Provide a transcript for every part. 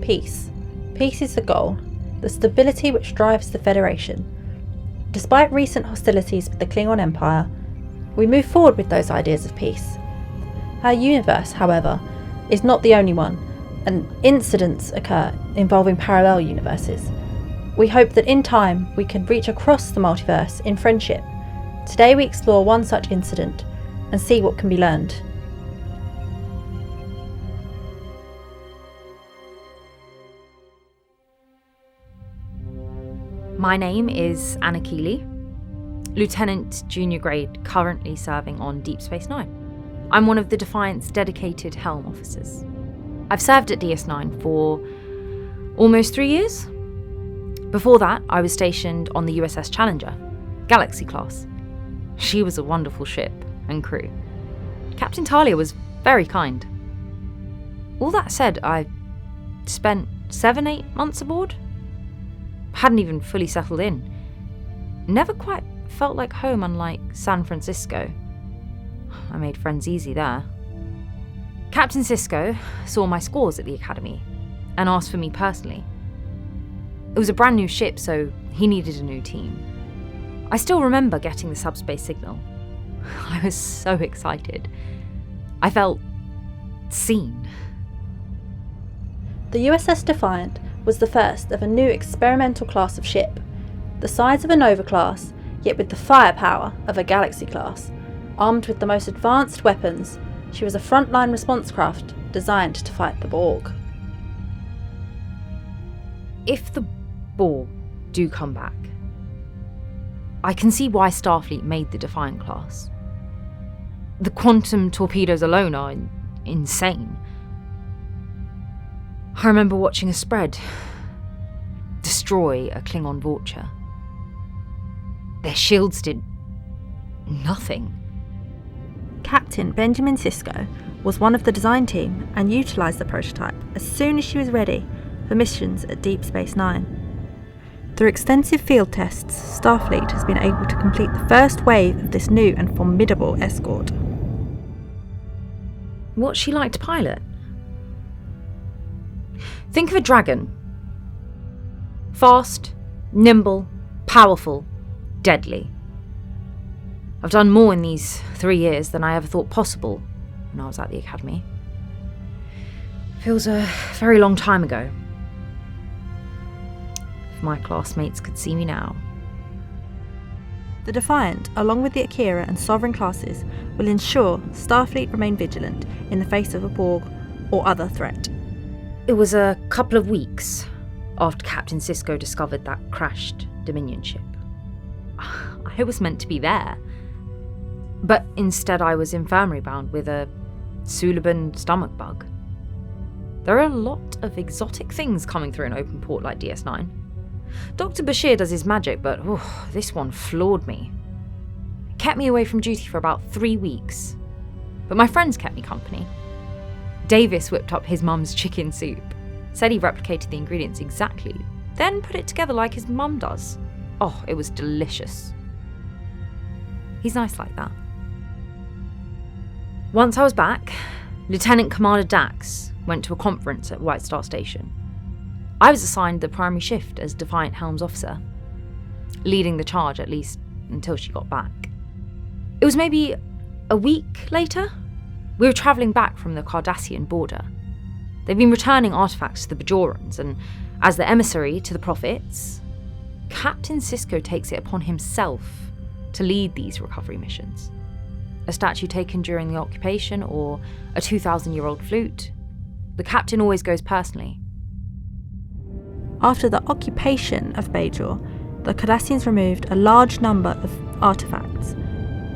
Peace. Peace is the goal, the stability which drives the Federation. Despite recent hostilities with the Klingon Empire, we move forward with those ideas of peace. Our universe, however, is not the only one, and incidents occur involving parallel universes. We hope that in time we can reach across the multiverse in friendship. Today we explore one such incident and see what can be learned. My name is Anna Keely, Lieutenant Junior grade, currently serving on Deep Space Nine. I'm one of the Defiant's dedicated helm officers. I've served at DS9 for almost 3 years. Before that, I was stationed on the USS Challenger, Galaxy class. She was a wonderful ship and crew. Captain Talia was very kind. All that said, I spent 7-8 months aboard. Hadn't even fully settled in. Never quite felt like home, unlike San Francisco. I made friends easy there. Captain Sisko saw my scores at the academy and asked for me personally. It was a brand new ship, so he needed a new team. I still remember getting the subspace signal. I was so excited. I felt seen. The USS Defiant was the first of a new experimental class of ship, the size of a Nova class, yet with the firepower of a Galaxy class. Armed with the most advanced weapons, she was a frontline response craft designed to fight the Borg. If the Borg do come back, I can see why Starfleet made the Defiant class. The quantum torpedoes alone are insane. I remember watching a spread destroy a Klingon Vulture. Their shields did nothing. Captain Benjamin Sisko was one of the design team and utilised the prototype as soon as she was ready for missions at Deep Space Nine. Through extensive field tests, Starfleet has been able to complete the first wave of this new and formidable escort. What's she like to pilot? Think of a dragon. Fast, nimble, powerful, deadly. I've done more in these 3 years than I ever thought possible when I was at the academy. Feels a very long time ago. If my classmates could see me now. The Defiant, along with the Akira and Sovereign classes, will ensure Starfleet remain vigilant in the face of a Borg or other threat. It was a couple of weeks after Captain Sisko discovered that crashed Dominion ship. I was meant to be there, but instead I was infirmary bound with a Suliban stomach bug. There are a lot of exotic things coming through an open port like DS9. Dr. Bashir does his magic, but this one floored me. It kept me away from duty for about 3 weeks, but my friends kept me company. Davis whipped up his mum's chicken soup, said he replicated the ingredients exactly, then put it together like his mum does. Oh, it was delicious. He's nice like that. Once I was back, Lieutenant Commander Dax went to a conference at White Star Station. I was assigned the primary shift as Defiant Helms Officer, leading the charge at least until she got back. It was maybe a week later. We were travelling back from the Cardassian border. They've been returning artefacts to the Bajorans, and as the emissary to the Prophets, Captain Sisko takes it upon himself to lead these recovery missions. A statue taken during the occupation or a 2,000-year-old flute, the captain always goes personally. After the occupation of Bajor, the Cardassians removed a large number of artefacts,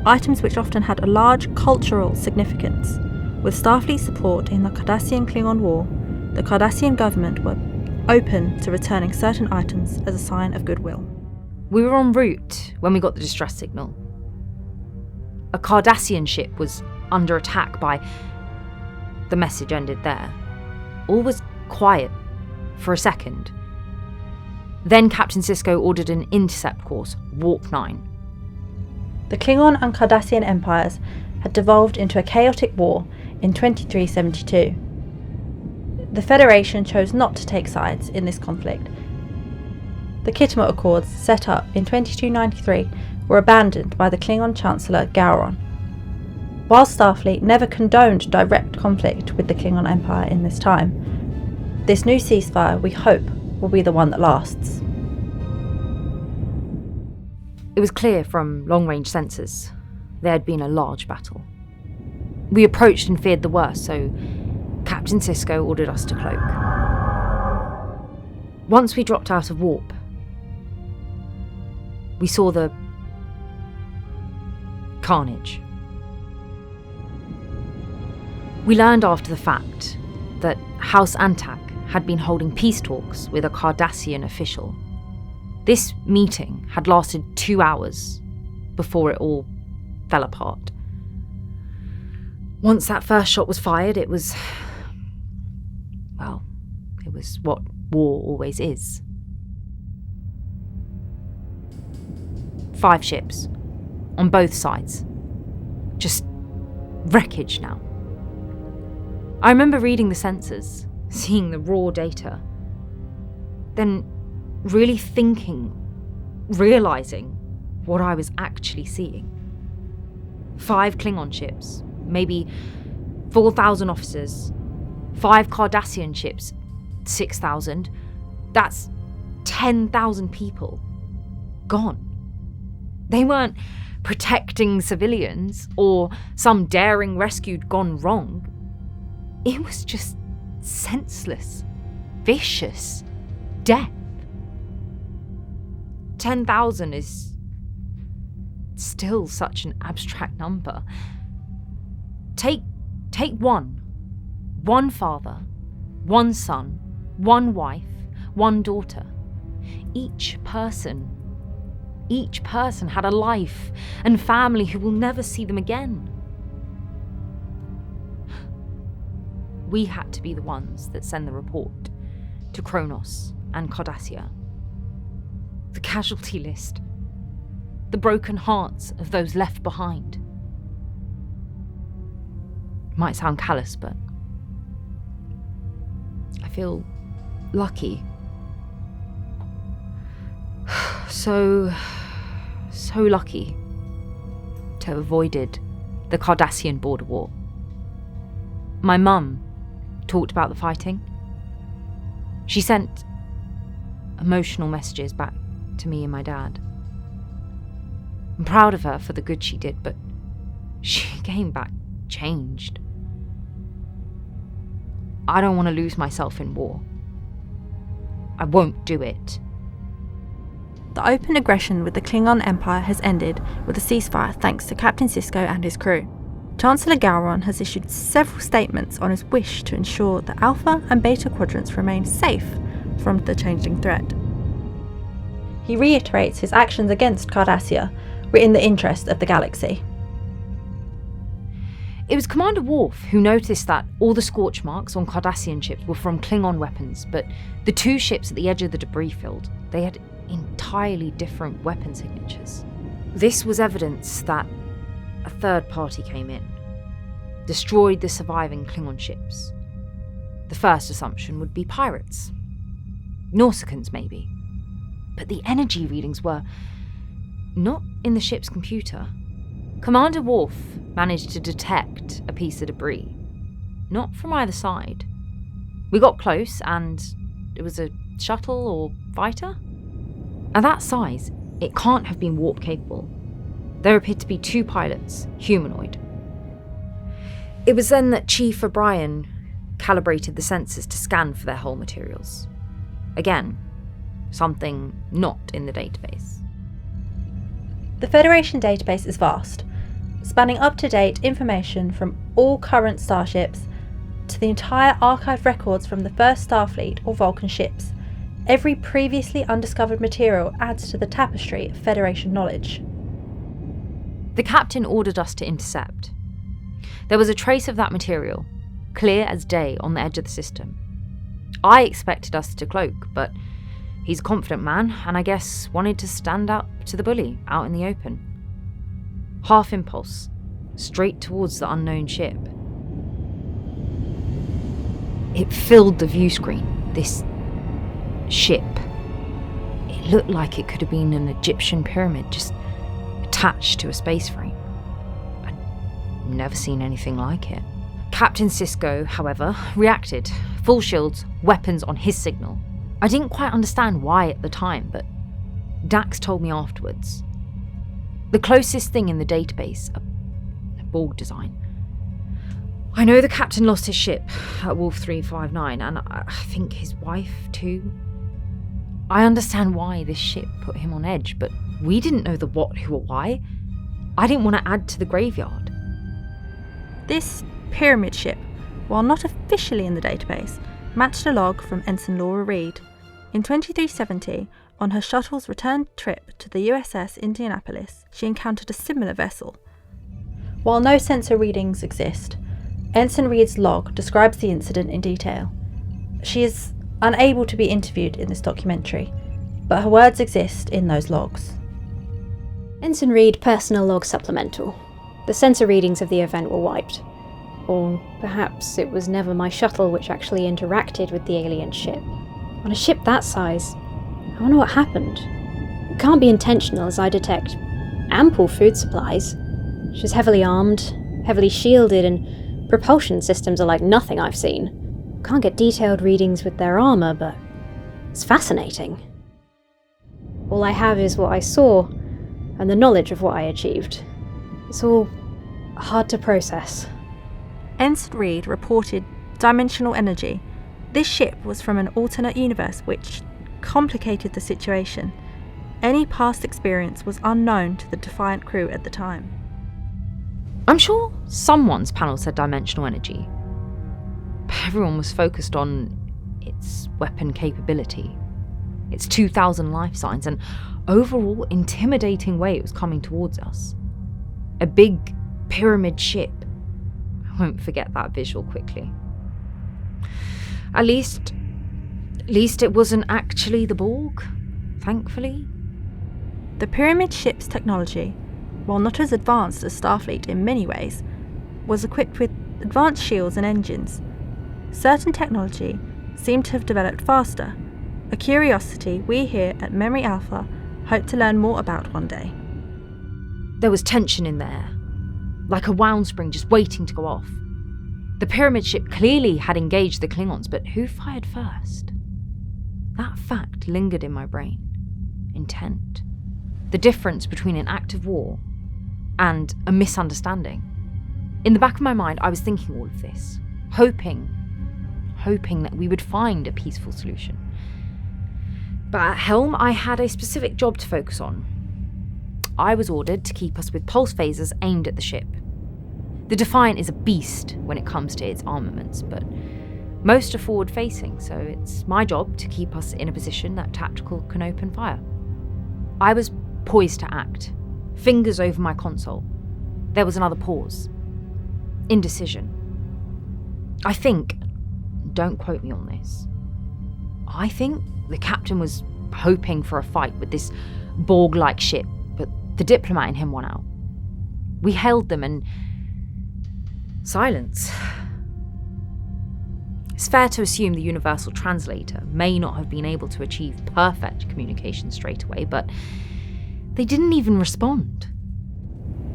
items which often had a large cultural significance. With Starfleet support in the Cardassian-Klingon War, the Cardassian government were open to returning certain items as a sign of goodwill. We were en route when we got the distress signal. A Cardassian ship was under attack by... The message ended there. All was quiet for a second. Then Captain Sisko ordered an intercept course, Warp 9. The Klingon and Cardassian empires had devolved into a chaotic war in 2372. the Federation chose not to take sides in this conflict. The Khitmut Accords, set up in 2293, were abandoned by the Klingon Chancellor Gowron. While Starfleet never condoned direct conflict with the Klingon Empire in this time, this new ceasefire, we hope, will be the one that lasts. It was clear from long-range sensors there had been a large battle. We approached and feared the worst, so Captain Sisko ordered us to cloak. Once we dropped out of warp, we saw the carnage. We learned after the fact that House Antak had been holding peace talks with a Cardassian official. This meeting had lasted 2 hours before it all fell apart. Once that first shot was fired, it was what war always is. 5 ships, on both sides. Just wreckage now. I remember reading the sensors, seeing the raw data, then really realising what I was actually seeing. 5 Klingon ships, maybe 4,000 officers, 5 Cardassian ships, 6,000. That's 10,000 people gone. They weren't protecting civilians or some daring rescue gone wrong. It was just senseless, vicious death. 10,000 is still such an abstract number. Take one father, one son, one wife, one daughter. Each person had a life and family who will never see them again. We had to be the ones that send the report to Kronos and Cardassia. The casualty list, the broken hearts of those left behind. Might sound callous, but I feel lucky. So lucky to have avoided the Cardassian border war. My mum talked about the fighting. She sent emotional messages back to me and my dad. I'm proud of her for the good she did, but she came back changed. I don't want to lose myself in war. I won't do it. The open aggression with the Klingon Empire has ended with a ceasefire thanks to Captain Sisko and his crew. Chancellor Gowron has issued several statements on his wish to ensure the Alpha and Beta quadrants remain safe from the changing threat. He reiterates his actions against Cardassia were in the interest of the galaxy. It was Commander Worf who noticed that all the scorch marks on Cardassian ships were from Klingon weapons, but the 2 ships at the edge of the debris field, they had entirely different weapon signatures. This was evidence that a third party came in, destroyed the surviving Klingon ships. The first assumption would be pirates. Nausicaans, maybe. But the energy readings were not in the ship's computer. Commander Worf managed to detect a piece of debris, not from either side. We got close and it was a shuttle or fighter. At that size, it can't have been warp capable. There appeared to be 2 pilots, humanoid. It was then that Chief O'Brien calibrated the sensors to scan for their hull materials. Again, something not in the database. The Federation database is vast, spanning up-to-date information from all current starships to the entire archived records from the first Starfleet or Vulcan ships. Every previously undiscovered material adds to the tapestry of Federation knowledge. The captain ordered us to intercept. There was a trace of that material, clear as day on the edge of the system. I expected us to cloak, but he's a confident man, and I guess wanted to stand up to the bully out in the open. Half impulse, straight towards the unknown ship. It filled the view screen, this ship. It looked like it could have been an Egyptian pyramid just attached to a space frame. I'd never seen anything like it. Captain Sisko, however, reacted. Full shields, weapons on his signal. I didn't quite understand why at the time, but Dax told me afterwards. The closest thing in the database, a Borg design. I know the captain lost his ship at Wolf 359, and I think his wife too. I understand why this ship put him on edge, but we didn't know the what, who, or why. I didn't want to add to the graveyard. This pyramid ship, while not officially in the database, matched a log from Ensign Laura Reed. In 2370, on her shuttle's return trip to the USS Indianapolis, she encountered a similar vessel. While no sensor readings exist, Ensign Reed's log describes the incident in detail. She is unable to be interviewed in this documentary, but her words exist in those logs. Ensign Reed Personal Log Supplemental. The sensor readings of the event were wiped. Or perhaps it was never my shuttle which actually interacted with the alien ship. On a ship that size, I wonder what happened. It can't be intentional, as I detect ample food supplies. She's heavily armed, heavily shielded, and propulsion systems are like nothing I've seen. Can't get detailed readings with their armour, but it's fascinating. All I have is what I saw, and the knowledge of what I achieved. It's all hard to process. Ensign Reed reported dimensional energy. This ship was from an alternate universe, which complicated the situation. Any past experience was unknown to the Defiant crew at the time. I'm sure someone's panel said dimensional energy. Everyone was focused on its weapon capability, its 2,000 life signs, and overall intimidating way it was coming towards us. A big pyramid ship. I won't forget that visual quickly. At least it wasn't actually the Borg, thankfully. The pyramid ship's technology, while not as advanced as Starfleet in many ways, was equipped with advanced shields and engines. Certain technology seemed to have developed faster, a curiosity we here at Memory Alpha hope to learn more about one day. There was tension in there, like a wound spring just waiting to go off. The pyramid ship clearly had engaged the Klingons, but who fired first? That fact lingered in my brain. Intent. The difference between an act of war and a misunderstanding. In the back of my mind, I was thinking all of this, hoping that we would find a peaceful solution. But at helm, I had a specific job to focus on. I was ordered to keep us with pulse phasers aimed at the ship. The Defiant is a beast when it comes to its armaments, but most are forward-facing, so it's my job to keep us in a position that tactical can open fire. I was poised to act, fingers over my console. There was another pause. Indecision. I think, don't quote me on this, I think the captain was hoping for a fight with this Borg-like ship, but the diplomat in him won out. We hailed them and silence. It's fair to assume the universal translator may not have been able to achieve perfect communication straight away, but they didn't even respond.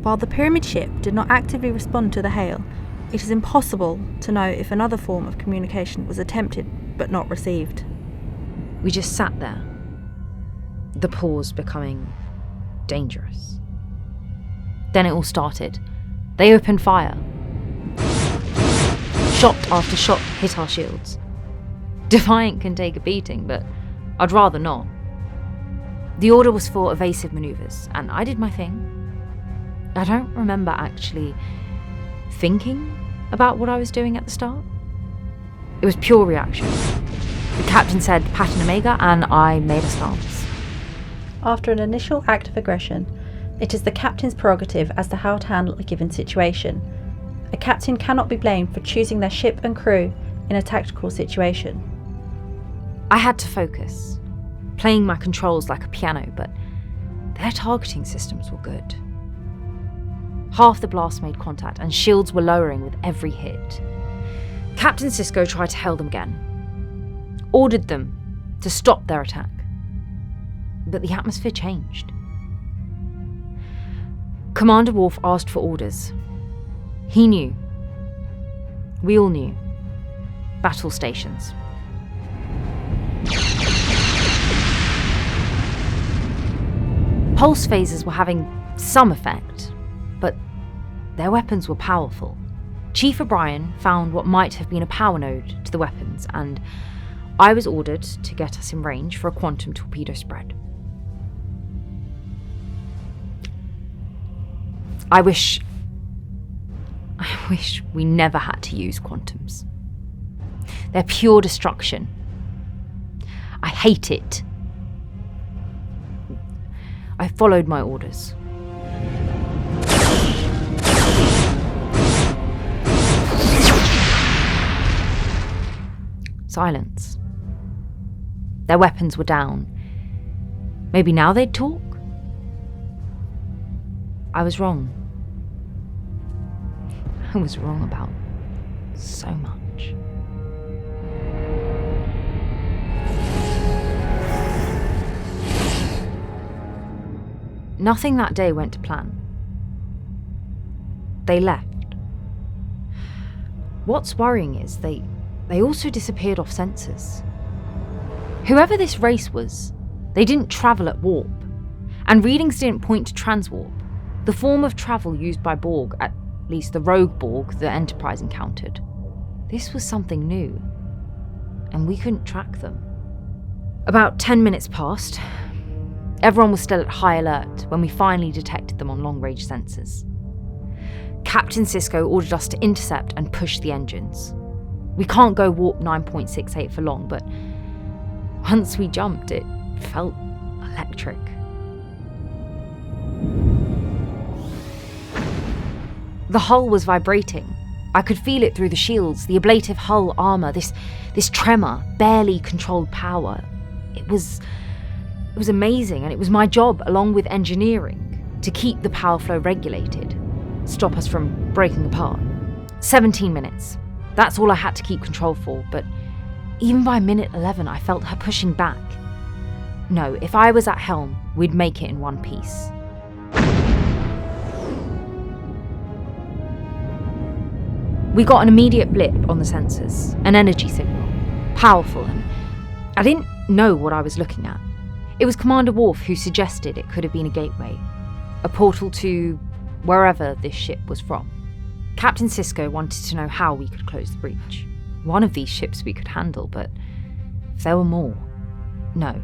While the pyramid ship did not actively respond to the hail, it is impossible to know if another form of communication was attempted but not received. We just sat there, the pause becoming dangerous. Then it all started. They opened fire. Shot after shot hit our shields. Defiant can take a beating, but I'd rather not. The order was for evasive maneuvers, and I did my thing. I don't remember actually thinking about what I was doing at the start. It was pure reaction. The captain said Pattern Omega, and I made a stance. After an initial act of aggression, it is the captain's prerogative as to how to handle a given situation. A captain cannot be blamed for choosing their ship and crew in a tactical situation. I had to focus, playing my controls like a piano, but their targeting systems were good. Half the blast made contact, and shields were lowering with every hit. Captain Sisko tried to hail them again, ordered them to stop their attack. But the atmosphere changed. Commander Worf asked for orders. He knew. We all knew. Battle stations. Pulse phasers were having some effect, but their weapons were powerful. Chief O'Brien found what might have been a power node to the weapons, and I was ordered to get us in range for a quantum torpedo spread. I wish we never had to use quantums. They're pure destruction. I hate it. I followed my orders. Silence. Their weapons were down. Maybe now they'd talk? I was wrong. I was wrong about so much. Nothing that day went to plan. They left. What's worrying is they also disappeared off sensors. Whoever this race was, they didn't travel at warp, and readings didn't point to transwarp, the form of travel used by Borg, at least the rogue Borg the Enterprise encountered. This was something new, and we couldn't track them. About 10 minutes passed. Everyone was still at high alert when we finally detected them on long-range sensors. Captain Sisko ordered us to intercept and push the engines. We can't go warp 9.68 for long, but once we jumped, it felt electric. The hull was vibrating. I could feel it through the shields, the ablative hull armor, this tremor, barely controlled power. It was amazing, and it was my job, along with engineering, to keep the power flow regulated, stop us from breaking apart. 17 minutes. That's all I had to keep control for, but even by minute 11, I felt her pushing back. No, if I was at helm, we'd make it in one piece. We got an immediate blip on the sensors, an energy signal, powerful, and I didn't know what I was looking at. It was Commander Worf who suggested it could have been a gateway, a portal to wherever this ship was from. Captain Sisko wanted to know how we could close the breach. One of these ships we could handle, but if there were more, no,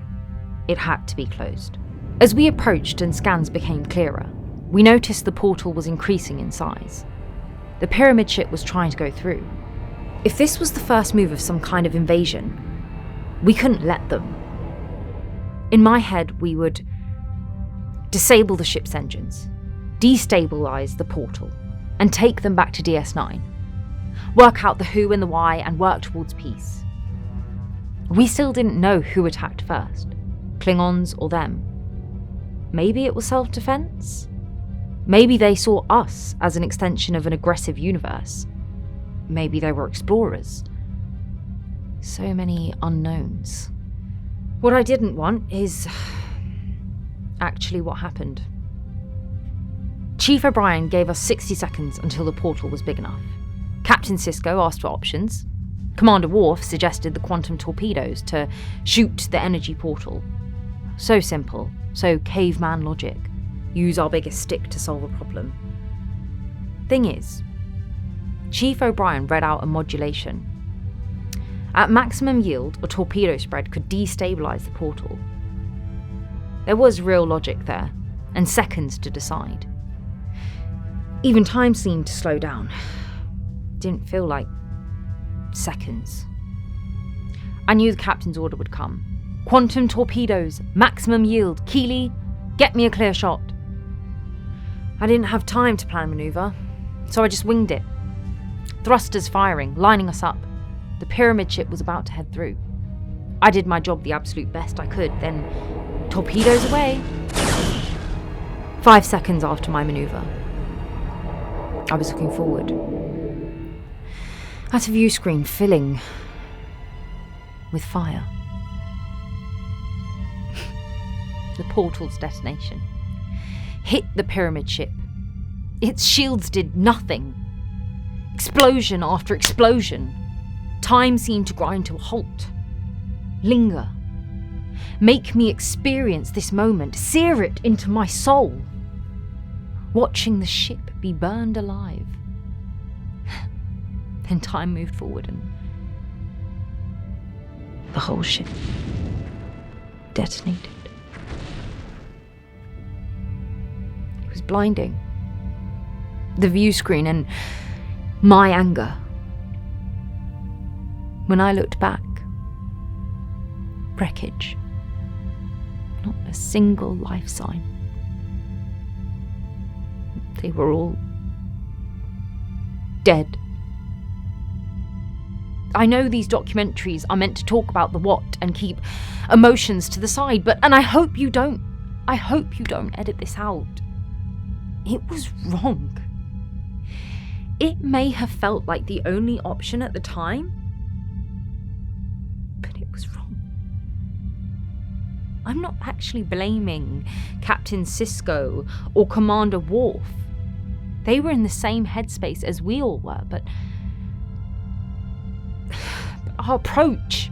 it had to be closed. As we approached and scans became clearer, we noticed the portal was increasing in size. The pyramid ship was trying to go through. If this was the first move of some kind of invasion, we couldn't let them. In my head, we would disable the ship's engines, destabilize the portal, and take them back to DS9. Work out the who and the why and work towards peace. We still didn't know who attacked first, Klingons or them. Maybe it was self-defense? Maybe they saw us as an extension of an aggressive universe. Maybe they were explorers. So many unknowns. What I didn't want is actually what happened. Chief O'Brien gave us 60 seconds until the portal was big enough. Captain Sisko asked for options. Commander Worf suggested the quantum torpedoes to shoot the energy portal. So simple, so caveman logic. Use our biggest stick to solve a problem. Thing is, Chief O'Brien read out a modulation. At maximum yield, a torpedo spread could destabilize the portal. There was real logic there, and seconds to decide. Even time seemed to slow down. Didn't feel like seconds. I knew the captain's order would come. Quantum torpedoes, maximum yield, Keely, get me a clear shot. I didn't have time to plan a maneuver, so I just winged it. Thrusters firing, lining us up. The pyramid ship was about to head through. I did my job the absolute best I could, then torpedoes away. 5 seconds after my maneuver, I was looking forward. That view screen filling with fire. The portal's detonation hit the pyramid ship. Its shields did nothing. Explosion after explosion. Time seemed to grind to a halt. Linger. Make me experience this moment. Sear it into my soul. Watching the ship be burned alive. Then time moved forward and the whole ship detonated. It was blinding. The view screen and my anger. When I looked back, wreckage. Not a single life sign. They were all dead. I know these documentaries are meant to talk about the what and keep emotions to the side, and I hope you don't edit this out. It was wrong. It may have felt like the only option at the time, but it was wrong. I'm not actually blaming Captain Sisko or Commander Worf. They were in the same headspace as we all were, but our approach,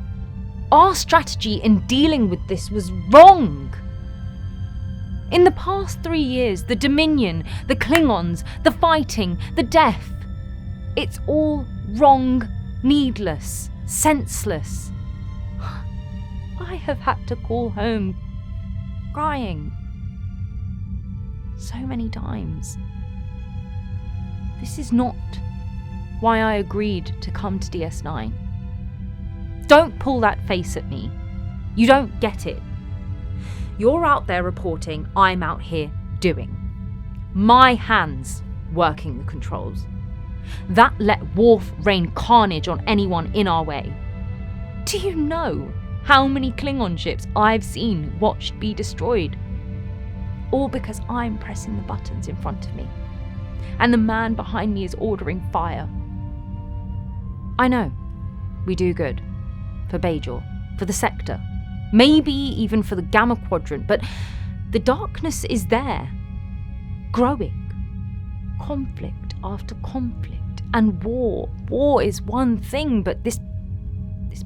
our strategy in dealing with this was wrong. In the past 3 years, the Dominion, the Klingons, the fighting, the death, it's all wrong, needless, senseless. I have had to call home crying so many times. This is not why I agreed to come to DS9. Don't pull that face at me. You don't get it. You're out there reporting, I'm out here doing. My hands working the controls. That let Worf rain carnage on anyone in our way. Do you know how many Klingon ships I've seen watched be destroyed? All because I'm pressing the buttons in front of me, and the man behind me is ordering fire. I know, we do good. For Bajor, for the Sector, maybe even for the Gamma Quadrant, but the darkness is there, growing. Conflict after conflict, and war. War is one thing, but this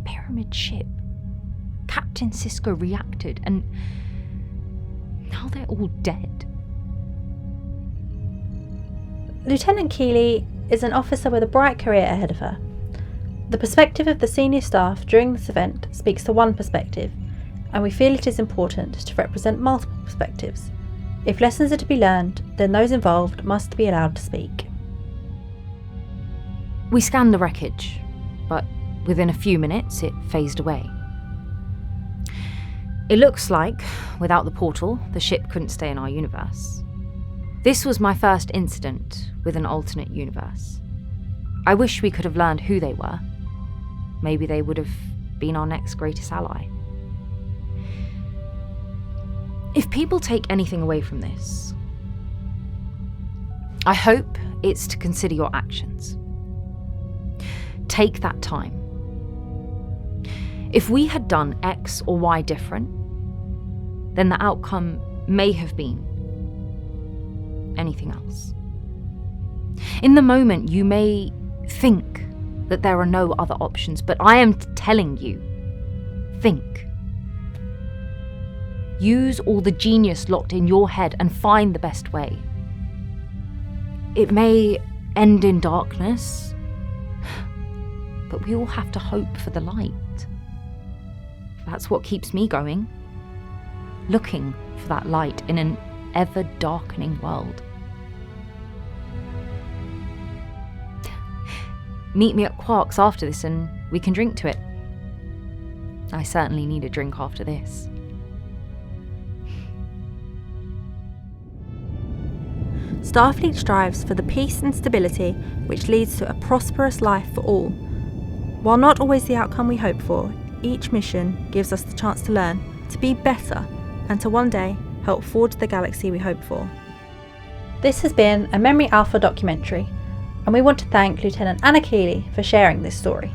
pyramid ship, Captain Sisko reacted, and now they're all dead. Lt Keely is an officer with a bright career ahead of her. The perspective of the senior staff during this event speaks to one perspective, and we feel it is important to represent multiple perspectives. If lessons are to be learned, then those involved must be allowed to speak. We scanned the wreckage, but within a few minutes it phased away. It looks like, without the portal, the ship couldn't stay in our universe. This was my first incident with an alternate universe. I wish we could have learned who they were. Maybe they would have been our next greatest ally. If people take anything away from this, I hope it's to consider your actions. Take that time. If we had done X or Y different, then the outcome may have been anything else. In the moment, you may think that there are no other options, but I am telling you, think. Use all the genius locked in your head and find the best way. It may end in darkness, but we all have to hope for the light. That's what keeps me going, looking for that light in an ever-darkening world. Meet me at Quark's after this and we can drink to it. I certainly need a drink after this. Starfleet strives for the peace and stability which leads to a prosperous life for all. While not always the outcome we hope for, each mission gives us the chance to learn, to be better, and to one day help forge the galaxy we hope for. This has been a Memory Alpha documentary. and we want to thank Lieutenant Anna Keely for sharing this story.